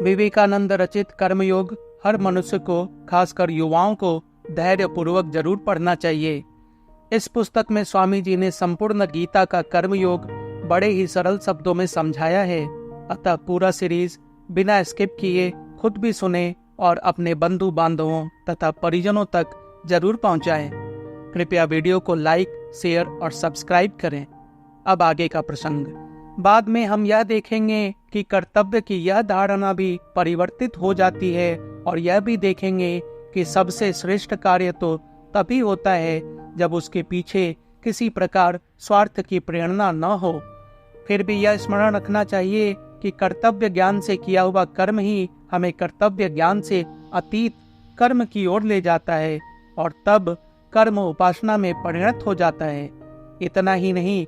विवेकानंद रचित कर्मयोग हर मनुष्य को, खासकर युवाओं को, धैर्य पूर्वक जरूर पढ़ना चाहिए। इस पुस्तक में स्वामी जी ने संपूर्ण गीता का कर्मयोग बड़े ही सरल शब्दों में समझाया है। अतः पूरा सीरीज बिना स्किप किए खुद भी सुने और अपने बंधु बांधवों तथा परिजनों तक जरूर पहुंचाएं। कृपया वीडियो को लाइक, शेयर और सब्सक्राइब करें। अब आगे का प्रसंग। बाद में हम यह देखेंगे कि कर्तव्य की यह धारणा भी परिवर्तित हो जाती है और यह भी देखेंगे कि सबसे श्रेष्ठ कार्य तो तभी होता है जब उसके पीछे किसी प्रकार स्वार्थ की प्रेरणा न हो। फिर भी यह स्मरण रखना चाहिए कि कर्तव्य ज्ञान से किया हुआ कर्म ही हमें कर्तव्य ज्ञान से अतीत कर्म की ओर ले जाता है और तब कर्म उपासना में परिणत हो जाता है। इतना ही नहीं,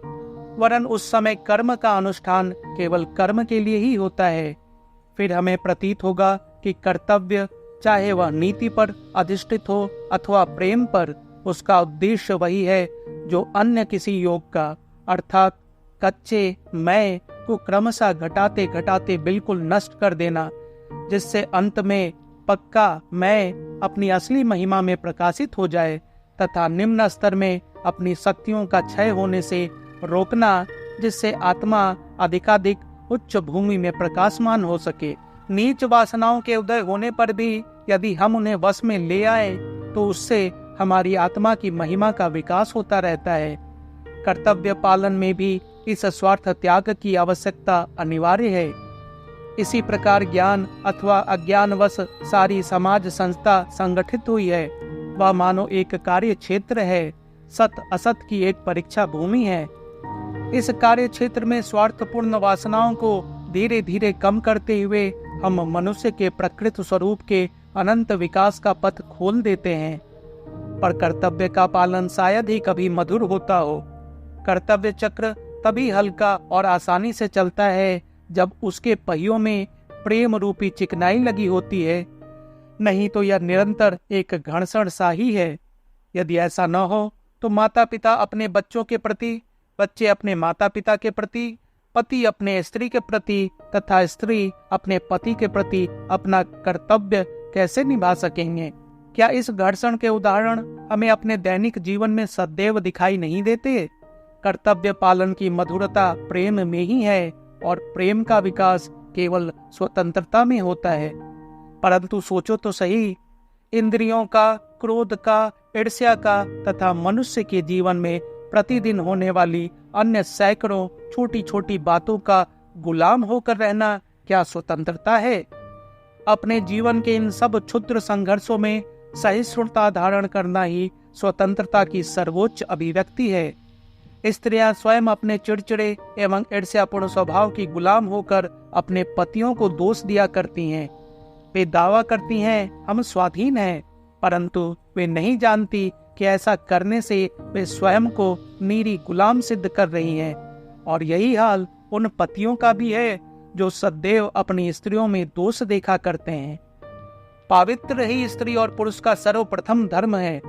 वरन उस समय कर्म का अनुष्ठान केवल कर्म के लिए ही होता है। फिर हमें प्रतीत होगा कि कर्तव्य, चाहे वह नीति पर अधिष्ठित हो अथवा प्रेम पर, उसका उद्देश्य वही है जो अन्य किसी योग का, अर्थात कच्चे मैं को क्रमशः घटाते घटाते बिल्कुल नष्ट कर देना, जिससे अंत में पक्का मैं अपनी असली महिमा में प्रकाशित हो जाए तथा निम्न स्तर में अपनी शक्तियों का क्षय होने से रोकना, जिससे आत्मा अधिकाधिक उच्च भूमि में प्रकाशमान हो सके। नीच वासनाओं के उदय होने पर भी यदि हम उन्हें वश में ले आए तो उससे हमारी आत्मा की महिमा का विकास होता रहता है। कर्तव्य पालन में भी इस स्वार्थ त्याग की आवश्यकता अनिवार्य है। इसी प्रकार ज्ञान अथवा अज्ञानवश सारी समाज संस्था संगठित हुई है। वह मानो एक कार्य क्षेत्र है, सत असत की एक परीक्षा भूमि है। इस कार्य क्षेत्र में स्वार्थपूर्ण वासनाओं को धीरे धीरे कम करते हुए हम मनुष्य के प्रकृत स्वरूप के अनंत विकास का पथ खोल देते हैं। पर कर्तव्य का पालन शायद ही कभी मधुर होता हो। कर्तव्य चक्र तभी हल्का और आसानी से चलता है जब उसके पहियों में प्रेम रूपी चिकनाई लगी होती है, नहीं तो यह निरंतर एक घर्षण सा ही है। यदि ऐसा न हो तो माता पिता अपने बच्चों के प्रति, बच्चे अपने माता पिता के प्रति, पति अपने स्त्री के प्रति तथा स्त्री अपने पति के प्रति अपना कर्तव्य कैसे निभा सकेंगे? क्या इस घर्षण के उदाहरण हमें अपने दैनिक जीवन में सदैव दिखाई नहीं देते? कर्तव्य पालन की मधुरता प्रेम में ही है और प्रेम का विकास केवल स्वतंत्रता में होता है। परंतु सोचो तो सही, इंद्रियों का, क्रोध का, ईर्ष्या का तथा मनुष्य के जीवन में प्रतिदिन होने वाली अन्य सैकड़ों छोटी छोटी बातों का गुलाम होकर रहना क्या स्वतंत्रता है? अपने जीवन के इन सब क्षुद्र संघर्षों में सहिष्णुता धारण करना ही स्वतंत्रता की सर्वोच्च अभिव्यक्ति है। स्त्रियां स्वयं अपने चिड़चिड़े एवं ईर्ष्यापूर्ण स्वभाव की गुलाम होकर अपने पतियों को दोष दिया करती हैं। वे दावा करती हैं हम स्वाधीन हैं, परंतु वे नहीं जानती कि ऐसा करने से वे स्वयं को नीरी गुलाम सिद्ध कर रही हैं। और यही हाल उन पतियों का भी है जो सदैव अपनी स्त्रियों में दोष देखा करते हैं। पवित्र ही स्त्री और पुरुष का सर्वप्रथम धर्म है।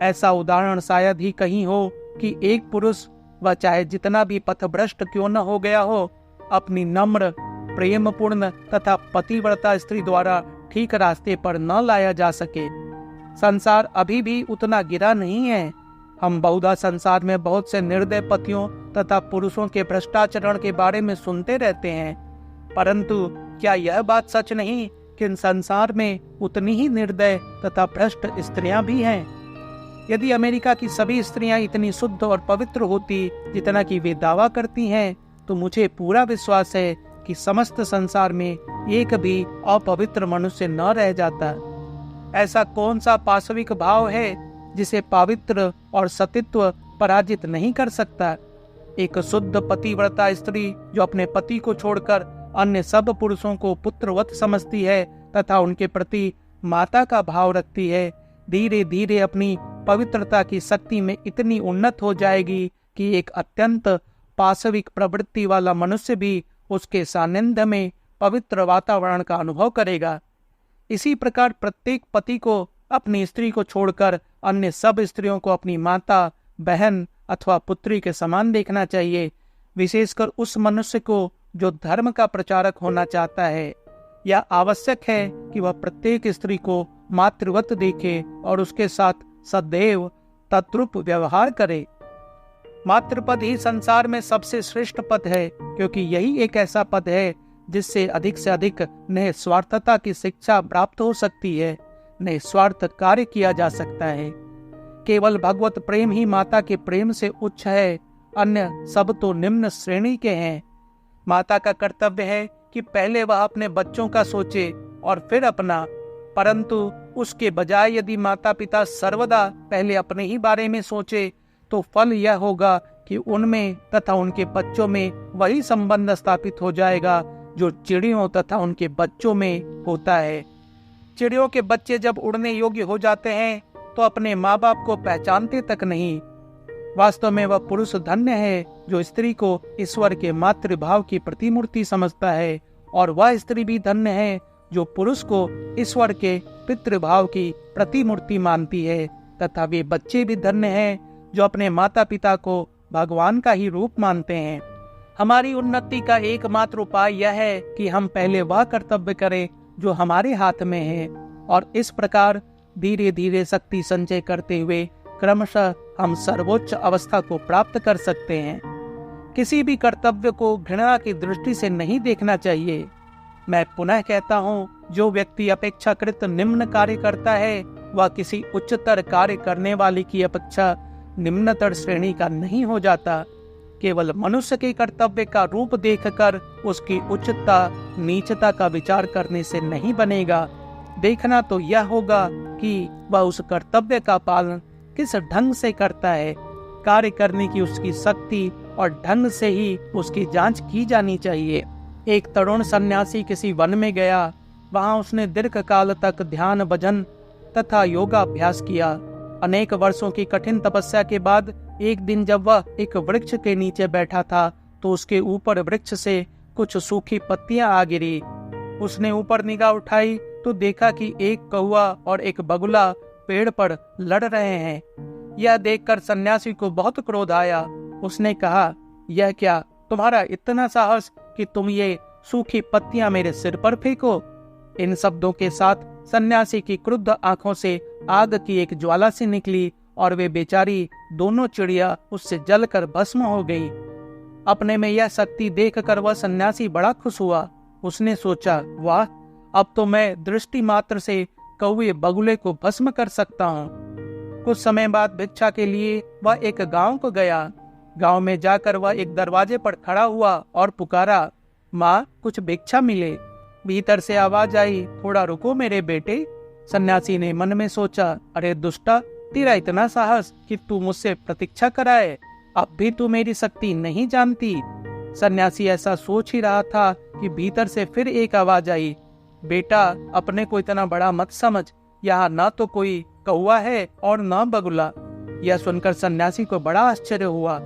ऐसा उदाहरण शायद ही कहीं हो कि एक पुरुष, वह चाहे जितना भी पथभ्रष्ट क्यों न हो गया हो, अपनी नम्र, प्रेमपूर्ण तथा पतिव्रता स्त्री द्वारा ठीक रास्ते पर न लाया जा सके। संसार अभी भी उतना गिरा नहीं है। हम बहुधा संसार में बहुत से निर्दय पतियों तथा पुरुषों के भ्रष्टाचरण के बारे में सुनते रहते हैं, परंतु क्या यह बात सच नहीं कि संसार में उतनी ही निर्दय तथा भ्रष्ट स्त्रियां भी हैं? यदि अमेरिका की सभी स्त्रियां इतनी शुद्ध और पवित्र होती जितना कि वे दावा करती हैं, तो मुझे पूरा विश्वास है कि समस्त संसार में एक भी अपवित्र मनुष्य न रह जाता। ऐसा कौन सा पाशविक भाव है जिसे पवित्र और सतीत्व पराजित नहीं कर सकता? एक शुद्ध पतिव्रता स्त्री जो अपने पति को छोड़कर अन्य सब पुरुषों को पुत्रवत समझती है तथा उनके प्रति माता का भाव रखती है, धीरे धीरे अपनी पवित्रता की शक्ति में इतनी उन्नत हो जाएगी कि एक अत्यंत पाशविक प्रवृत्ति वाला मनुष्य भी उसके सानिध्य में पवित्र वातावरण का अनुभव करेगा। इसी प्रकार प्रत्येक पति को अपनी स्त्री को छोड़कर अन्य सब स्त्रियों को अपनी माता, बहन अथवा पुत्री के समान देखना चाहिए, विशेषकर उस मनुष्य को जो धर्म का प्रचारक होना चाहता है। यह आवश्यक है कि वह प्रत्येक स्त्री को मातृवत देखे और उसके साथ सदैव तद्रूप व्यवहार करे। मातृपद ही संसार में सबसे श्रेष्ठ पद है, क्योंकि यही एक ऐसा पद है जिससे अधिक से अधिक निस्वार्थता की शिक्षा प्राप्त हो सकती है, निस्वार्थ कार्य किया जा सकता है। केवल भगवत प्रेम ही माता के प्रेम से उच्च है, अन्य सब तो निम्न श्रेणी के हैं। माता का कर्तव्य है कि पहले वह अपने बच्चों का सोचे और फिर अपना, परंतु उसके बजाय यदि माता पिता सर्वदा पहले अपने ही बारे में सोचे तो फल यह होगा कि उनमें तथा उनके बच्चों में वही संबंध स्थापित हो जाएगा जो चिड़ियों तथा उनके बच्चों में होता है। चिड़ियों के बच्चे जब उड़ने योग्य हो जाते हैं तो अपने माँ बाप को पहचानते तक नहीं। वास्तव में वह पुरुष धन्य है जो स्त्री को ईश्वर के मातृभाव की प्रतिमूर्ति समझता है, और वह स्त्री भी धन्य है जो पुरुष को ईश्वर के पितृभाव की प्रतिमूर्ति मानती है, तथा वे बच्चे भी धन्य हैं जो अपने माता पिता को भगवान का ही रूप मानते हैं। हमारी उन्नति का एकमात्र उपाय यह है कि हम पहले वह कर्तव्य करें जो हमारे हाथ में है, और इस प्रकार धीरे धीरे शक्ति संचय करते हुए क्रमशः हम सर्वोच्च अवस्था को प्राप्त कर सकते हैं। किसी भी कर्तव्य को घृणा की दृष्टि से नहीं देखना चाहिए। मैं पुनः कहता हूँ, जो व्यक्ति अपेक्षाकृत निम्न कार्य करता है वह किसी उच्चतर कार्य करने वाले की अपेक्षा निम्नतर श्रेणी का नहीं हो जाता। केवल मनुष्य के कर्तव्य का रूप देखकर उसकी उच्चता नीचता का विचार करने से नहीं बनेगा। देखना तो यह होगा कि वह उस कर्तव्य का पालन किस ढंग से करता है। कार्य करने की उसकी शक्ति और ढंग से ही उसकी जांच की जानी चाहिए। एक तरुण सन्यासी किसी वन में गया। वहां उसने दीर्घ काल तक ध्यान भजन तथा योगाभ्यास किया। अनेक वर्षों की कठिन तपस्या के बाद एक दिन जब वह एक वृक्ष के नीचे बैठा था तो उसके ऊपर वृक्ष से कुछ सूखी पत्तियां आ गिरी। उसने ऊपर निगाह उठाई तो देखा कि एक कौवा और एक बगुला पेड़ पर लड़ रहे हैं। यह देखकर सन्यासी को बहुत क्रोध आया। उसने कहा, यह क्या, तुम्हारा इतना साहस कि तुम ये सूखी पत्तियां मेरे सिर पर फेंको। इन शब्दों के साथ सन्यासी की क्रुद्ध आंखों से आग की एक ज्वाला सी निकली और वे बेचारी दोनों चिड़िया उससे जलकर भस्म हो गई। अपने में यह शक्ति देखकर वह सन्यासी बड़ा खुश हुआ। उसने सोचा, वाह, अब तो मैं दृष्टि मात्र से कौवे बगुले को भस्म कर सकता हूँ। कुछ समय बाद भिक्षा के लिए वह एक गांव को गया। गांव में जाकर वह एक दरवाजे पर खड़ा हुआ और पुकारा, माँ, कुछ भिक्षा मिले। भीतर से आवाज आई, थोड़ा रुको मेरे बेटे। सन्यासी ने मन में सोचा, अरे दुष्टा, तेरा इतना साहस कि तू मुझसे प्रतीक्षा कराए। अब भी तू मेरी शक्ति नहीं जानती। सन्यासी ऐसा सोच ही रहा था कि भीतर से फिर एक आवाज आई, बेटा, अपने को इतना बड़ा मत समझ। यहाँ न तो कोई कौवा है और न बगुला। यह सुनकर सन्यासी को बड़ा आश्चर्य हुआ।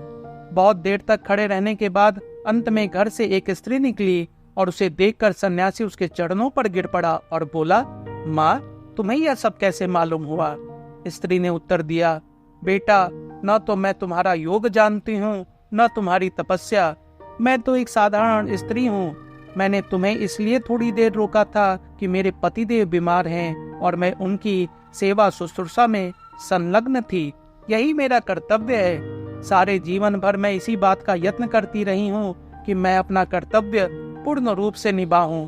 बहुत देर तक खड़े रहने के बाद अंत में घर से एक स्त्री निकली और उसे देखकर सन्यासी उसके चरणों पर गिर पड़ा और बोला, माँ, तुम्हें यह सब कैसे मालूम हुआ? स्त्री ने उत्तर दिया, बेटा, न तो मैं तुम्हारा योग जानती हूँ न तुम्हारी तपस्या। मैं तो एक साधारण स्त्री हूँ। मैंने तुम्हें इसलिए थोड़ी देर रोका था कि मेरे पतिदेव बीमार हैं और मैं उनकी सेवा शुश्रूषा में संलग्न थी। यही मेरा कर्तव्य है। सारे जीवन भर मैं इसी बात का यत्न करती रही हूँ कि मैं अपना कर्तव्य पूर्ण रूप से निभाऊं।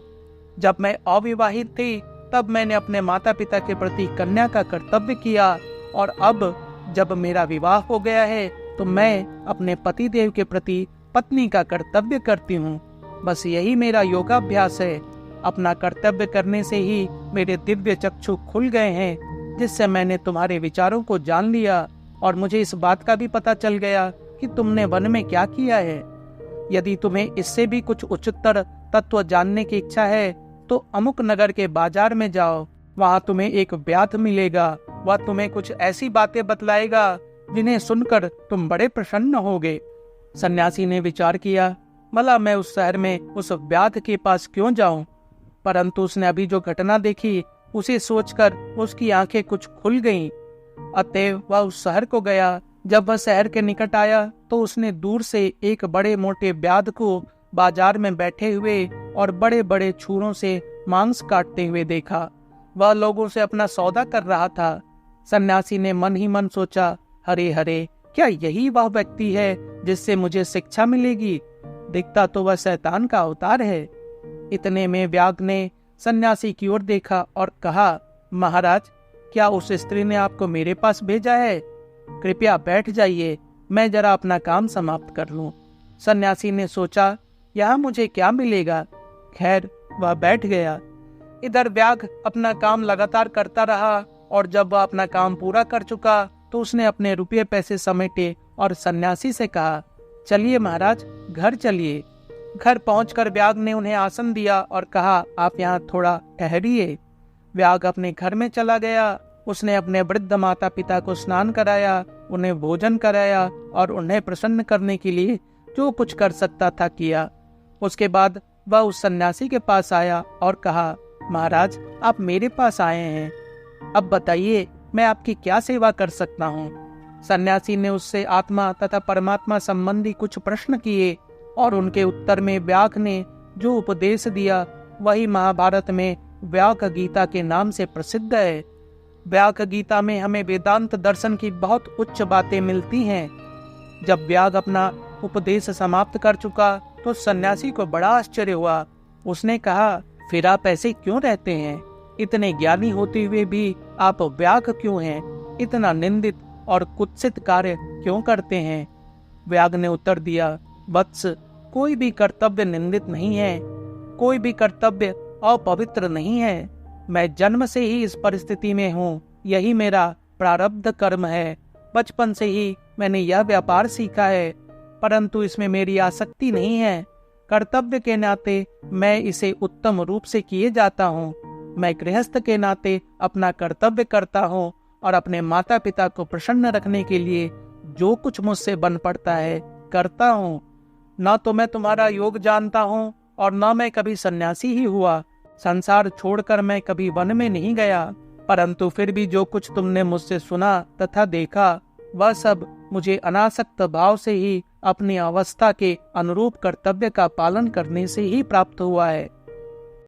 जब मैं अविवाहित थी तब मैंने अपने माता पिता के प्रति कन्या का कर्तव्य किया, और अब जब मेरा विवाह हो गया है तो मैं अपने पतिदेव के प्रति पत्नी का कर्तव्य करती हूँ। बस यही मेरा योगाभ्यास है। अपना कर्तव्य करने से ही मेरे दिव्य चक्षु खुल गए हैं, जिससे मैंने तुम्हारे विचारों को जान लिया और मुझे इस बात का भी पता चल गया कि तुमने वन में क्या किया है। यदि तुम्हें इससे भी कुछ उच्चतर तत्व जानने की इच्छा है तो अमुक नगर के बाजार में जाओ। वहाँ तुम्हें एक व्याध मिलेगा। वह तुम्हें कुछ ऐसी बातें बतलाएगा जिन्हें सुनकर तुम बड़े प्रसन्न होगे। सन्यासी ने विचार किया, भला मैं उस शहर में उस व्याध के पास क्यों जाऊं? परंतु उसने अभी जो घटना देखी उसे सोचकर उसकी आंखें कुछ खुल गईं। अतएव वह उस शहर को गया। जब वह शहर के निकट आया तो उसने दूर से एक बड़े मोटे व्याध को बाजार में बैठे हुए और बड़े बड़े छुरों से मांस काटते हुए देखा। वह लोगों से अपना सौदा कर रहा था। सन्यासी ने मन ही मन सोचा, हरे हरे, क्या यही वह व्यक्ति है जिससे मुझे शिक्षा मिलेगी? दिखता तो वह शैतान का अवतार है। इतने में व्याघ्र ने सन्यासी की ओर देखा और कहा, महाराज, क्या उस स्त्री ने आपको मेरे पास भेजा है? कृपया बैठ जाइए, मैं जरा अपना काम समाप्त कर लूं। सन्यासी ने सोचा, यहाँ मुझे क्या मिलेगा? खैर, वह बैठ गया। इधर व्याघ्र अपना काम लगातार करता रहा और जब वह अपना काम पूरा कर चुका तो उसने अपने रुपये पैसे समेटे और सन्यासी से कहा, चलिए महाराज, घर चलिए। घर पहुंचकर व्याघ्र ने उन्हें आसन दिया और कहा, आप यहाँ थोड़ा ठहरिए। व्याघ्र अपने घर में चला गया। उसने अपने वृद्ध माता पिता को स्नान कराया, उन्हें भोजन कराया और उन्हें प्रसन्न करने के लिए जो कुछ कर सकता था किया। उसके बाद वह उस सन्यासी के पास आया और कहा, महाराज, आप मेरे पास आए हैं, अब बताइए मैं आपकी क्या सेवा कर सकता हूँ? सन्यासी ने उससे आत्मा तथा परमात्मा संबंधी कुछ प्रश्न किए और उनके उत्तर में व्याघ्र ने जो उपदेश दिया वही महाभारत में व्याघ्र गीता के नाम से प्रसिद्ध है। व्याघ्र गीता में हमें वेदांत दर्शन की बहुत उच्च बातें मिलती हैं। जब व्याघ्र अपना उपदेश समाप्त कर चुका तो सन्यासी को बड़ा आश्चर्य हुआ। उसने कहा, फिर आप ऐसे क्यों रहते हैं? इतने ज्ञानी होते हुए भी आप व्याघ्र क्यों हैं? इतना निंदित और कुत्सित कार्य क्यों करते हैं? व्याघ्र ने उत्तर दिया, वत्स, कोई भी कर्तव्य निंदित नहीं है, कोई भी कर्तव्य अपवित्र नहीं है। मैं जन्म से ही इस परिस्थिति में हूँ, यही मेरा प्रारब्ध कर्म है। बचपन से ही मैंने यह व्यापार सीखा है, परंतु इसमें मेरी आसक्ति नहीं है। कर्तव्य के नाते मैं इसे उत्तम रूप से किए जाता हूँ। मैं गृहस्थ के नाते अपना कर्तव्य करता हूँ और अपने माता पिता को प्रसन्न रखने के लिए जो कुछ मुझसे बन पड़ता है करता हूँ। न तो मैं तुम्हारा योग जानता हूँ और न मैं कभी सन्यासी ही हुआ। संसार छोड़कर मैं कभी वन में नहीं गया, परंतु फिर भी जो कुछ तुमने मुझसे सुना तथा देखा वह सब मुझे अनासक्त भाव से ही अपनी अवस्था के अनुरूप कर्तव्य का पालन करने से ही प्राप्त हुआ है।